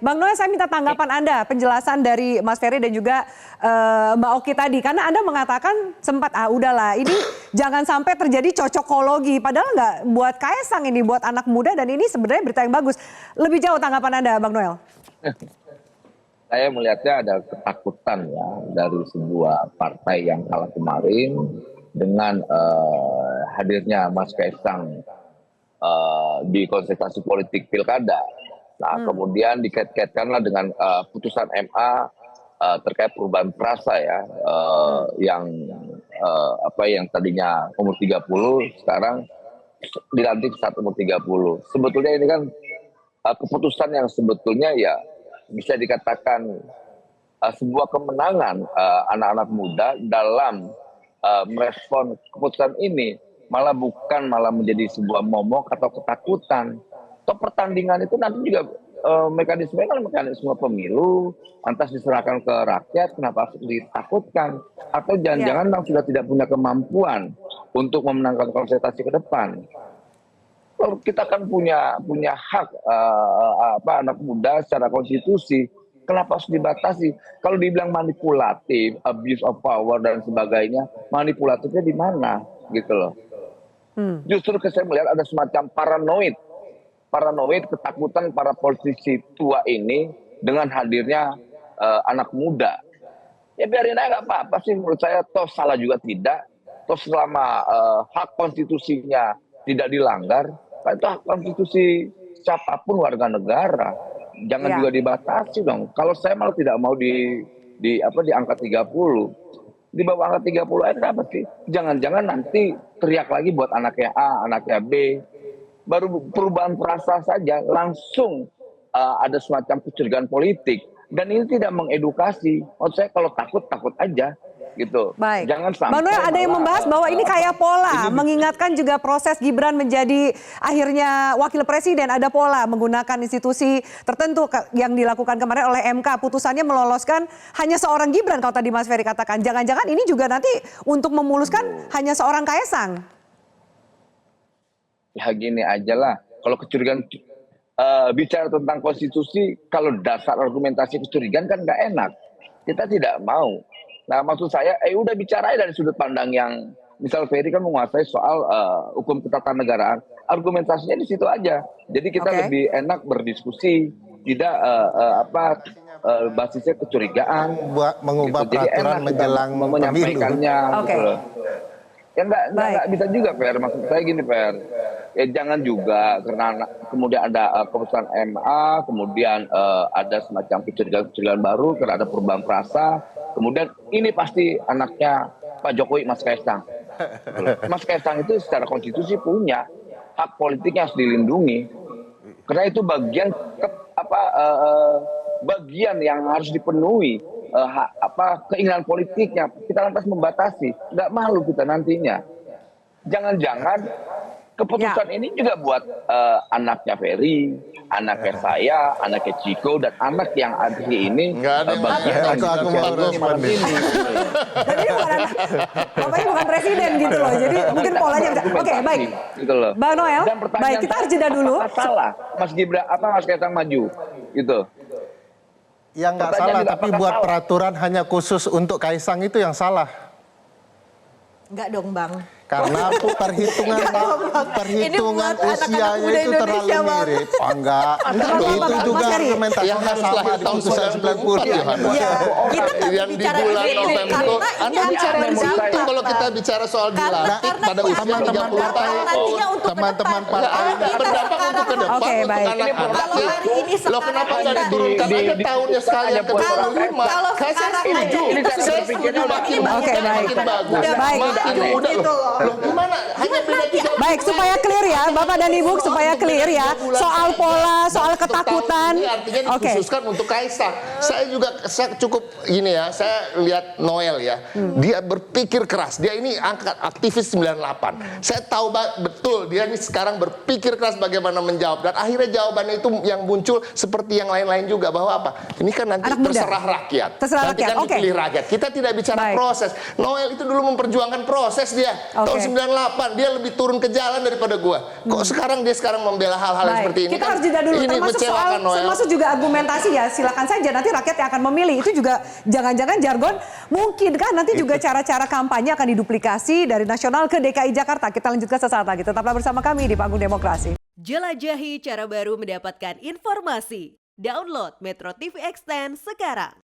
Bang Noel, saya minta tanggapan Anda, penjelasan dari Mas Ferry dan juga Mbak Oki tadi. Karena Anda mengatakan sempat, udahlah ini jangan sampai terjadi cocokologi. Padahal nggak buat Kaesang ini, buat anak muda dan ini sebenarnya berita yang bagus. Lebih jauh tanggapan Anda, Bang Noel. Saya melihatnya ada ketakutan ya dari sebuah partai yang kalah kemarin dengan hadirnya Mas Kaesang di kontestasi politik pilkada. Nah, kemudian dikait-kaitkanlah dengan putusan MA terkait perubahan frasa ya, yang tadinya umur 30 sekarang dilantik saat umur 30. Sebetulnya ini kan keputusan yang sebetulnya ya bisa dikatakan sebuah kemenangan anak-anak muda dalam merespon keputusan ini, malah menjadi sebuah momok atau ketakutan. Toh pertandingan itu nanti juga mekanisme pemilu, lantas diserahkan ke rakyat, kenapa harus ditakutkan? Atau jangan-jangan memang sudah tidak punya kemampuan untuk memenangkan kontestasi ke depan. Kalau kita kan punya hak anak muda secara konstitusi, kenapa harus dibatasi? Kalau dibilang manipulatif, abuse of power dan sebagainya, manipulatifnya di mana gitu loh? Justru saya melihat ada semacam paranoid ketakutan para politisi tua ini dengan hadirnya anak muda. Ya biarin aja nggak apa-apa sih menurut saya, toh salah juga tidak, toh selama hak konstitusinya tidak dilanggar, itu hak konstitusi siapapun warga negara, jangan juga dibatasi dong. Kalau saya malah tidak mau di angka 30, di bawah angka 30 aja apa sih? Jangan-jangan nanti teriak lagi buat anaknya A, anaknya B, baru perubahan frasa saja langsung ada semacam kecurigaan politik, dan ini tidak mengedukasi. Maksud saya kalau takut aja. Gitu. Baik. Jangan sampai Bang Noel, ada yang membahas bahwa ini kayak pola, mengingatkan juga proses Gibran menjadi akhirnya wakil presiden, ada pola menggunakan institusi tertentu yang dilakukan kemarin oleh MK, putusannya meloloskan hanya seorang Gibran kalau tadi Mas Ferry katakan. Jangan-jangan ini juga nanti untuk memuluskan hanya seorang Kaesang. Ya gini aja lah, kalau kecurigaan bicara tentang konstitusi, kalau dasar argumentasi kecurigaan kan nggak enak, kita tidak mau. Nah maksud saya, udah bicara dari sudut pandang yang, misal Ferry kan menguasai soal hukum ketatanegaraan, argumentasinya di situ aja. Jadi kita lebih enak berdiskusi, tidak basisnya kecurigaan. Mengubah gitu. peraturan menjelang menyampaikannya. Gitu. Ya nggak bisa juga Fer, maksud saya gini Fer. Ya jangan juga karena kemudian ada keputusan MA, kemudian ada semacam kecurigaan baru karena ada perubahan frasa. Kemudian ini pasti anaknya Pak Jokowi, Mas Kaesang. Mas Kaesang itu secara konstitusi punya hak politiknya harus dilindungi. Karena itu bagian yang harus dipenuhi, keinginan politiknya. Kita lantas membatasi, nggak malu kita nantinya. Jangan-jangan keputusan ini juga buat anaknya Ferry, anaknya saya, anaknya Ciko, dan anak yang ada ini bagian aku malam ini. Jadi bapaknya bukan presiden gitu loh. Jadi mungkin polanya oke, baik. Gitu loh. Bang Noel, baik kita harus jeda dulu. Salah, Mas Gibran Mas Kaesang maju gitu. Yang nggak salah, tapi buat peraturan hanya khusus untuk Kaesang itu yang salah. Enggak dong Bang. Karena perhitungan usianya itu terlalu mirip. Oh, enggak. Itu juga argumentasinya sama di putusan 90. Kita yang di bulan November itu, Anda bicara di situ kalau kita bicara soal dilantik pada usia 30 tahun. Teman-teman partai berdampak untuk ke depan, untuk anak-anak. Loh kenapa nggak diturunkan aja tahunnya sekalian ke 25? Saya setuju. Saya setuju makin bagus. Makin muda loh. Loh gimana? Hanya beda 3 Baik, supaya clear ya, Bapak dan Ibu, supaya clear ya, soal pola, soal ketakutan. Artinya dikhususkan untuk Kaesang. Saya cukup gini ya, saya lihat Noel ya, dia berpikir keras. Dia ini aktivis 98. Saya tahu betul dia ini sekarang berpikir keras bagaimana menjawab. Dan akhirnya jawabannya itu yang muncul seperti yang lain-lain juga, bahwa apa? Ini kan nanti terserah rakyat. Nanti kan dipilih rakyat. Kita tidak bicara proses. Noel itu dulu memperjuangkan proses dia. Tahun 98 dia lebih turun ke ke jalan daripada gua. Kok sekarang dia membela hal-hal yang seperti ini? Kita harus jeda dulu, Ini termasuk mengecewakan, Noel. termasuk juga argumentasi ya, silakan saja nanti rakyat yang akan memilih. Itu juga jangan-jangan jargon, mungkin kan nanti juga cara-cara kampanye akan diduplikasi dari nasional ke DKI Jakarta. Kita lanjutkan sesaat lagi, tetaplah bersama kami di Panggung Demokrasi. Jelajahi cara baru mendapatkan informasi. Download Metro TV Extend sekarang.